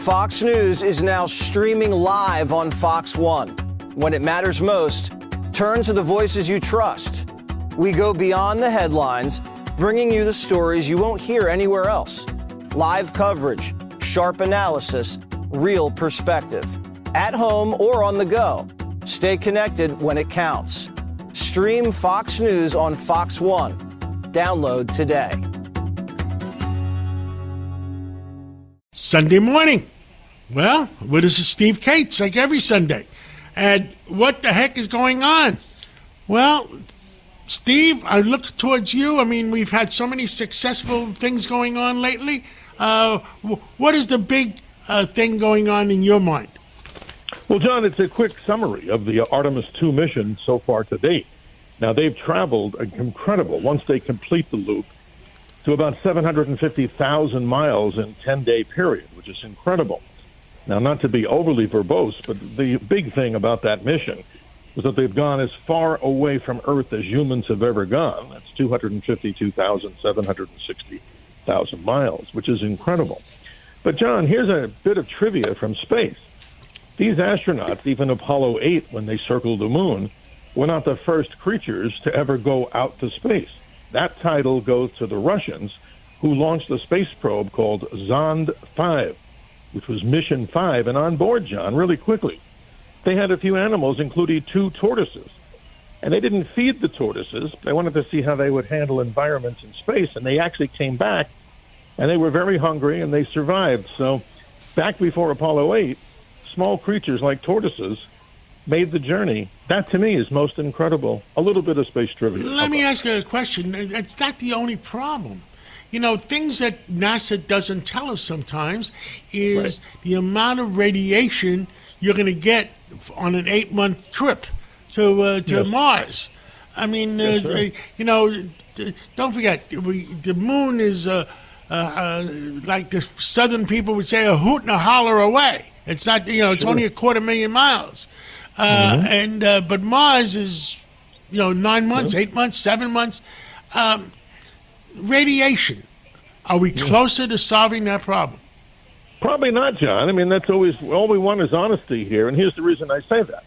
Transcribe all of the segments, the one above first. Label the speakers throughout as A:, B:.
A: Fox News is now streaming live on Fox One. When it matters most, turn to the voices you trust. We go beyond the headlines, bringing you the stories you won't hear anywhere else. Live coverage, sharp analysis, real perspective. At home or on the go, stay connected when it counts. Stream Fox News on Fox One. Download today.
B: Sunday morning. Well, this is Steve Cates, like every Sunday. And what the heck is going on? Well, Steve, I look towards you. I mean, we've had so many successful things going on lately. What is the big thing going on in your mind?
C: Well, John, it's a quick summary of the Artemis II mission so far to date. Now, they've traveled incredible, once they complete the loop, to about 750,000 miles in a 10-day period, which is incredible. Now, not to be overly verbose, but the big thing about that mission was that they've gone as far away from Earth as humans have ever gone. That's 252,760,000 miles, which is incredible. But, John, here's a bit of trivia from space. These astronauts, even Apollo 8, when they circled the moon, were not the first creatures to ever go out to space. That title goes to the Russians, who launched a space probe called Zond 5, which was Mission 5. And on board, John, really quickly, they had a few animals, including 2 tortoises. And they didn't feed the tortoises. They wanted to see how they would handle environments in space. And they actually came back, and they were very hungry, and they survived. So back before Apollo 8, small creatures like tortoises made the journey. That, to me, is most incredible. A little bit of space trivia.
B: Let me ask you a question. It's not the only problem. You know, things that NASA doesn't tell us sometimes is the amount of radiation you're going to get on an 8-month trip to Mars. I mean, you know, don't forget, the moon is, like the southern people would say, a hoot and a holler away. It's not, you know, it's only 250,000 miles. But Mars is, you know, 9 months, 8 months, 7 months. Radiation. Are we closer to solving that problem?
C: Probably not, John. I mean, that's always, all we want is honesty here. And here's the reason I say that.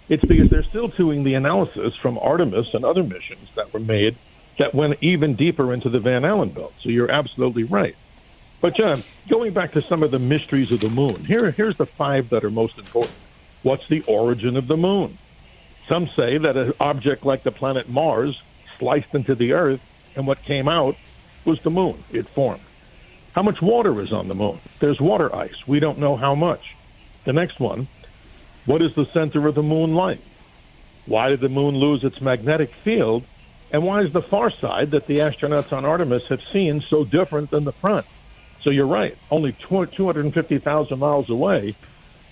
C: It's because they're still doing the analysis from Artemis and other missions that were made that went even deeper into the Van Allen belt. So you're absolutely right. But, John, going back to some of the mysteries of the moon, here's the 5 that are most important. What's the origin of the moon? Some say that an object like the planet Mars sliced into the Earth, and what came out was the moon. It formed. How much water is on the moon? There's water ice. We don't know how much. The next one, what is the center of the moon like? Why did the moon lose its magnetic field? And why is the far side that the astronauts on Artemis have seen so different than the front? So you're right, only 250,000 miles away,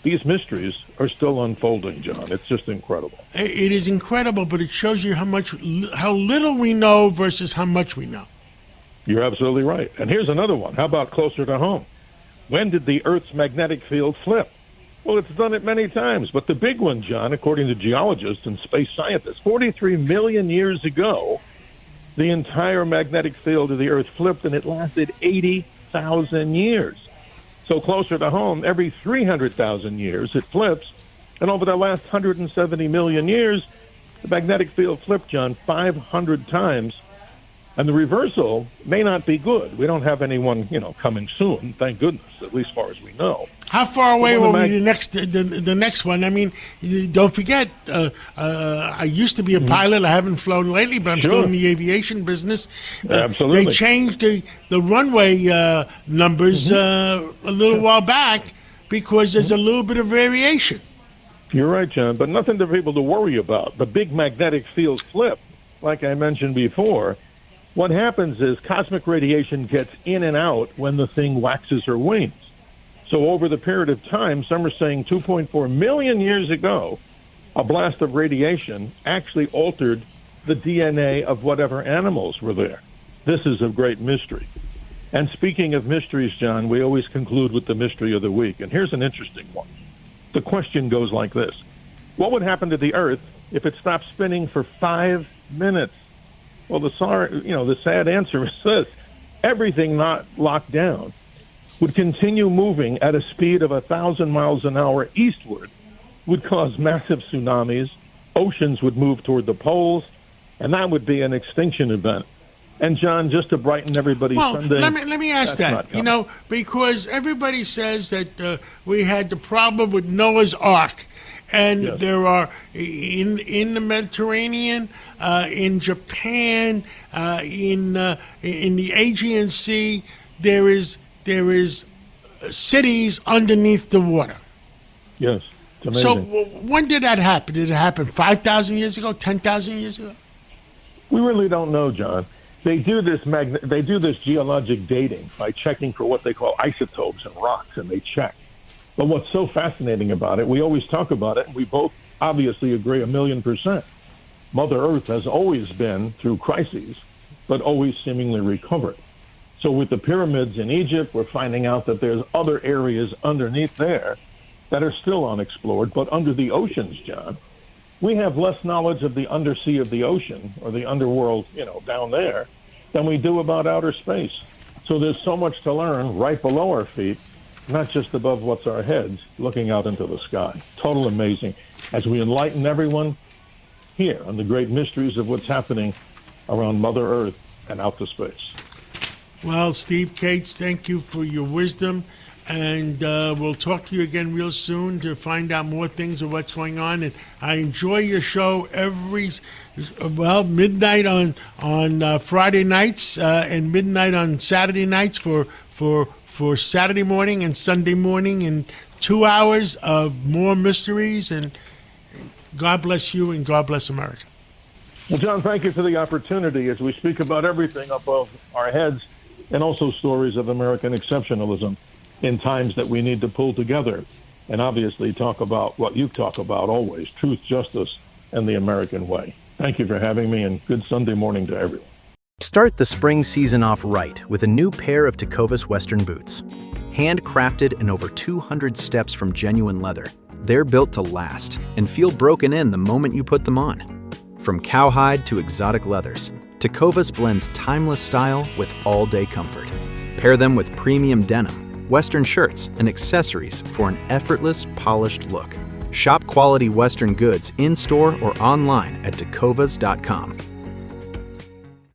C: these mysteries are still unfolding, John. It's just incredible.
B: It is incredible, but it shows you how little we know versus how much we know.
C: You're absolutely right. And here's another one. How about closer to home? When did the Earth's magnetic field flip? Well, it's done it many times, but the big one, John, according to geologists and space scientists, 43 million years ago, the entire magnetic field of the Earth flipped, and it lasted 80,000 years. So closer to home, every 300,000 years it flips, and over the last 170 million years, the magnetic field flipped, John, 500 times. And the reversal may not be good. We don't have anyone, you know, coming soon, thank goodness, at least as far as we know.
B: How far away will be the next one? I mean, don't forget, I used to be a pilot. I haven't flown lately, but I'm still in the aviation business.
C: Absolutely.
B: They changed the runway numbers a little while back because there's a little bit of variation.
C: You're right, John, but nothing for people to worry about. The big magnetic field flip, like I mentioned before, what happens is cosmic radiation gets in and out when the thing waxes or wanes. So over the period of time, some are saying 2.4 million years ago, a blast of radiation actually altered the DNA of whatever animals were there. This is a great mystery. And speaking of mysteries, John, we always conclude with the mystery of the week. And here's an interesting one. The question goes like this. What would happen to the Earth if it stopped spinning for 5 minutes? Well, the sad answer is this. Everything not locked down would continue moving at a speed of 1,000 miles an hour eastward, would cause massive tsunamis, oceans would move toward the poles, and that would be an extinction event. And John, just to brighten everybody's Sunday.
B: Let me ask that. Because everybody says that we had the problem with Noah's Ark, and
C: Yes.
B: there are in the Mediterranean, in Japan, in the Aegean Sea, there is cities underneath the water.
C: Yes, it's
B: So
C: amazing.
B: when did that happen? Did it happen 5,000 years ago? 10,000 years ago?
C: We really don't know, John. They do this geologic dating by checking for what they call isotopes in rocks, and they check. But what's so fascinating about it, we always talk about it, and we both obviously agree 1,000,000%. Mother Earth has always been through crises, but always seemingly recovered. So with the pyramids in Egypt, we're finding out that there's other areas underneath there that are still unexplored, but under the oceans, John. We have less knowledge of the undersea of the ocean or the underworld, down there, than we do about outer space. So there's so much to learn right below our feet, not just above what's our heads, looking out into the sky. Total amazing. As we enlighten everyone here on the great mysteries of what's happening around Mother Earth and out to space.
B: Well, Steve Cates, thank you for your wisdom. And we'll talk to you again real soon to find out more things of what's going on. And I enjoy your show midnight on Friday nights and midnight on Saturday nights for Saturday morning and Sunday morning, and 2 hours of more mysteries. And God bless you and God bless America.
C: Well, John, thank you for the opportunity as we speak about everything above our heads and also stories of American exceptionalism in times that we need to pull together and obviously talk about what you talk about always, truth, justice, and the American way. Thank you for having me, and good Sunday morning to everyone.
D: Start the spring season off right with a new pair of Tecovas Western boots. Handcrafted and over 200 steps from genuine leather, they're built to last and feel broken in the moment you put them on. From cowhide to exotic leathers, Tecovas blends timeless style with all-day comfort. Pair them with premium denim, Western shirts, and accessories for an effortless, polished look. Shop quality Western goods in-store or online at tecovas.com.